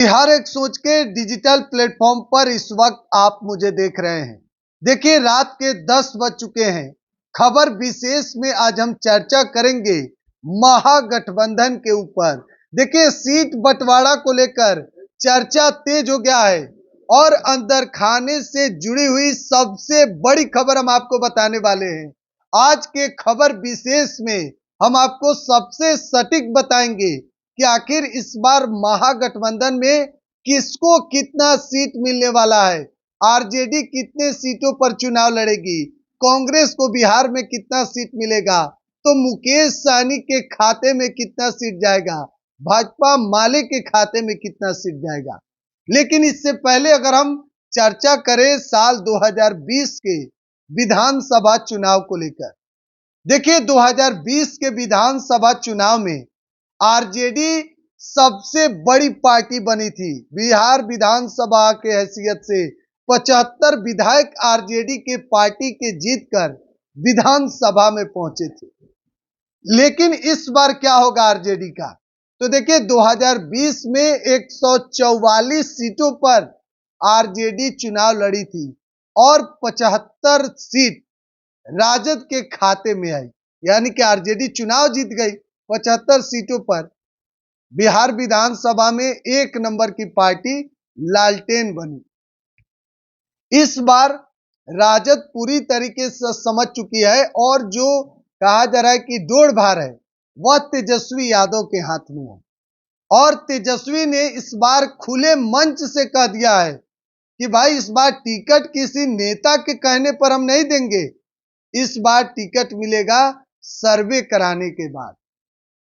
हर एक सोच के डिजिटल प्लेटफॉर्म पर इस वक्त आप मुझे देख रहे हैं। देखिए, रात के 10 बज चुके हैं। खबर विशेष में आज हम चर्चा करेंगे महागठबंधन के ऊपर। देखिए, सीट बंटवारा को लेकर चर्चा तेज हो गया है और अंदर खाने से जुड़ी हुई सबसे बड़ी खबर हम आपको बताने वाले हैं। आज के खबर विशेष में हम आपको सबसे सटीक बताएंगे कि आखिर इस बार महागठबंधन में किसको कितना सीट मिलने वाला है। आरजेडी कितने सीटों पर चुनाव लड़ेगी, कांग्रेस को बिहार में कितना सीट मिलेगा, तो मुकेश सहनी के खाते में कितना सीट जाएगा, भाजपा माले के खाते में कितना सीट जाएगा। लेकिन इससे पहले अगर हम चर्चा करें साल 2020 के विधानसभा चुनाव को लेकर, देखिए 2020 के विधानसभा चुनाव में आरजेडी सबसे बड़ी पार्टी बनी थी। बिहार विधानसभा के हैसियत से 75 विधायक आरजेडी के पार्टी के जीतकर विधानसभा में पहुंचे थे। लेकिन इस बार क्या होगा आरजेडी का, तो देखिए 2020 में 144 सीटों पर आरजेडी चुनाव लड़ी थी और 75 सीट राजद के खाते में आई, यानी कि आरजेडी चुनाव जीत गई 75 सीटों पर। बिहार विधानसभा में एक नंबर की पार्टी लालटेन बनी। इस बार राजद पूरी तरीके से समझ चुकी है और जो कहा जा रहा है कि डोर भार है वह तेजस्वी यादव के हाथ में है। और तेजस्वी ने इस बार खुले मंच से कह दिया है कि भाई इस बार टिकट किसी नेता के कहने पर हम नहीं देंगे। इस बार टिकट मिलेगा सर्वे कराने के बाद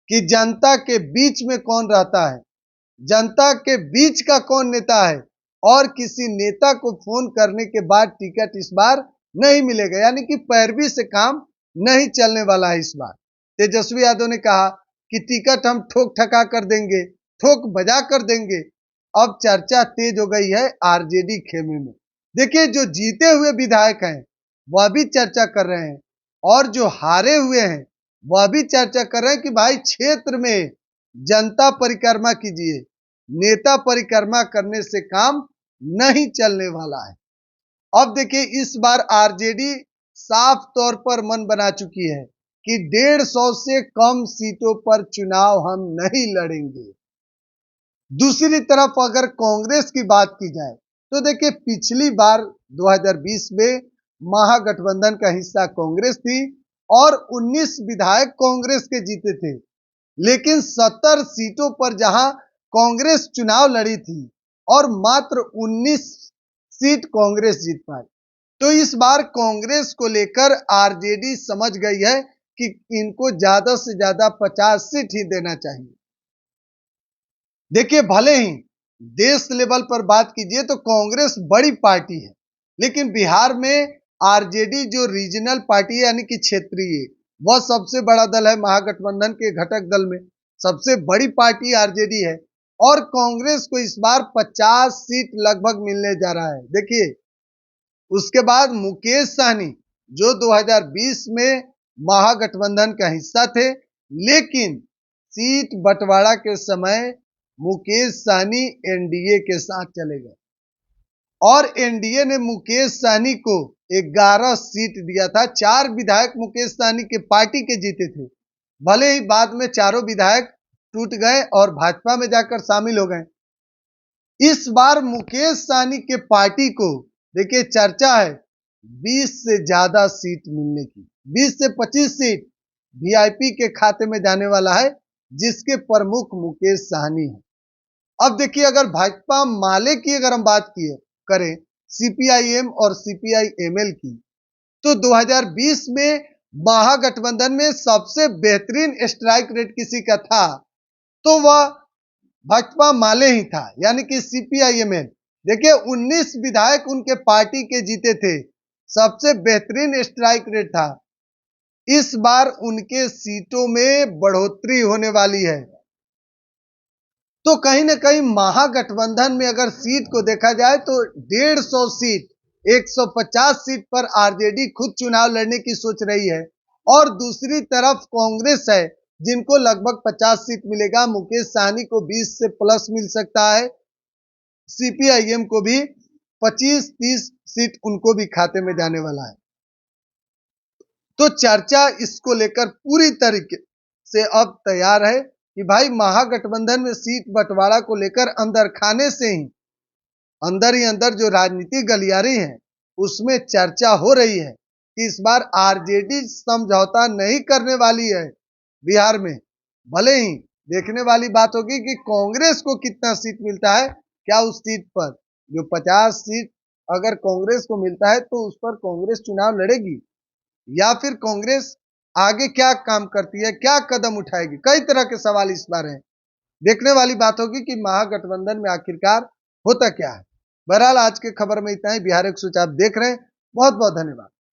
कि जनता के बीच में कौन रहता है, जनता के बीच का कौन नेता है, और किसी नेता को फोन करने के बाद टिकट इस बार नहीं मिलेगा, यानी कि पैरवी से काम नहीं चलने वाला है। इस बार तेजस्वी यादव ने कहा कि टिकट हम ठोक ठका कर देंगे, ठोक बजा कर देंगे। अब चर्चा तेज हो गई है आरजेडी खेमे में। देखिए, जो जीते हुए विधायक हैं वह भी चर्चा कर रहे हैं और जो हारे हुए हैं वह भी चर्चा कर रहे हैं कि भाई क्षेत्र में जनता परिक्रमा कीजिए, नेता परिक्रमा करने से काम नहीं चलने वाला है। अब देखिए, इस बार आरजेडी साफ तौर पर मन बना चुकी है कि 150 से कम सीटों पर चुनाव हम नहीं लड़ेंगे। दूसरी तरफ अगर कांग्रेस की बात की जाए तो देखिए, पिछली बार 2020 में महागठबंधन का हिस्सा कांग्रेस थी और 19 विधायक कांग्रेस के जीते थे। लेकिन 70 सीटों पर जहां कांग्रेस चुनाव लड़ी थी और मात्र 19 सीट कांग्रेस जीत पाई। तो इस बार कांग्रेस को लेकर आरजेडी समझ गई है कि इनको ज्यादा से ज्यादा 50 सीट ही देना चाहिए। देखिए, भले ही देश लेवल पर बात कीजिए तो कांग्रेस बड़ी पार्टी है, लेकिन बिहार में आरजेडी जो रीजनल पार्टी है यानी कि क्षेत्रीय, वह सबसे बड़ा दल है। महागठबंधन के घटक दल में सबसे बड़ी पार्टी आरजेडी है और कांग्रेस को इस बार 50 सीट लगभग मिलने जा रहा है। देखिए, उसके बाद मुकेश सहनी जो 2020 में महागठबंधन का हिस्सा थे, लेकिन सीट बंटवारा के समय मुकेश सहनी एनडीए के साथ चले गए और एनडीए ने मुकेश सहनी को 11 सीट दिया था। 4 विधायक मुकेश सहनी के पार्टी के जीते थे। भले ही बाद में चारों विधायक टूट गए और भाजपा में जाकर शामिल हो गए। इस बार मुकेश सहनी के पार्टी को देखिए चर्चा है 20 से ज्यादा सीट मिलने की। 20 से 25 सीट वीआईपी के खाते में जाने वाला है, जिसके प्रमुख मुकेश सहनी है। अब देखिए, अगर भाजपा माले की अगर हम बात करें सीपीआईएम और सीपीआईएमएल की, तो 2020 में महागठबंधन में सबसे बेहतरीन स्ट्राइक रेट किसी का था तो वह भाजपा माले ही था, यानी कि सीपीआईएमएल। देखिए, 19 विधायक उनके पार्टी के जीते थे, सबसे बेहतरीन स्ट्राइक रेट था। इस बार उनके सीटों में बढ़ोतरी होने वाली है, तो कहीं ना कहीं महागठबंधन में अगर सीट को देखा जाए तो 150 सीट, 150 सीट पर आरजेडी खुद चुनाव लड़ने की सोच रही है और दूसरी तरफ कांग्रेस है जिनको लगभग 50 सीट मिलेगा। मुकेश सहनी को 20 से प्लस मिल सकता है सीपीआईएम को भी 25-30 सीट उनको भी खाते में जाने वाला है। तो चर्चा इसको लेकर पूरी तरीके से अब तैयार है कि भाई महागठबंधन में सीट बंटवारा को लेकर अंदर खाने से ही अंदर जो राजनीतिक गलियारी है उसमें चर्चा हो रही है कि इस बार आरजेडी समझौता नहीं करने वाली है बिहार में। भले ही देखने वाली बात होगी कि कांग्रेस को कितना सीट मिलता है, क्या उस सीट पर जो 50 सीट अगर कांग्रेस को मिलता है तो उस पर कांग्रेस चुनाव लड़ेगी या फिर कांग्रेस आगे क्या काम करती है, क्या कदम उठाएगी। कई तरह के सवाल इस बार हैं। देखने वाली बात होगी कि महागठबंधन में आखिरकार होता क्या है। बहरहाल आज के खबर में इतना ही। बिहार 104 देख रहे हैं। बहुत बहुत धन्यवाद।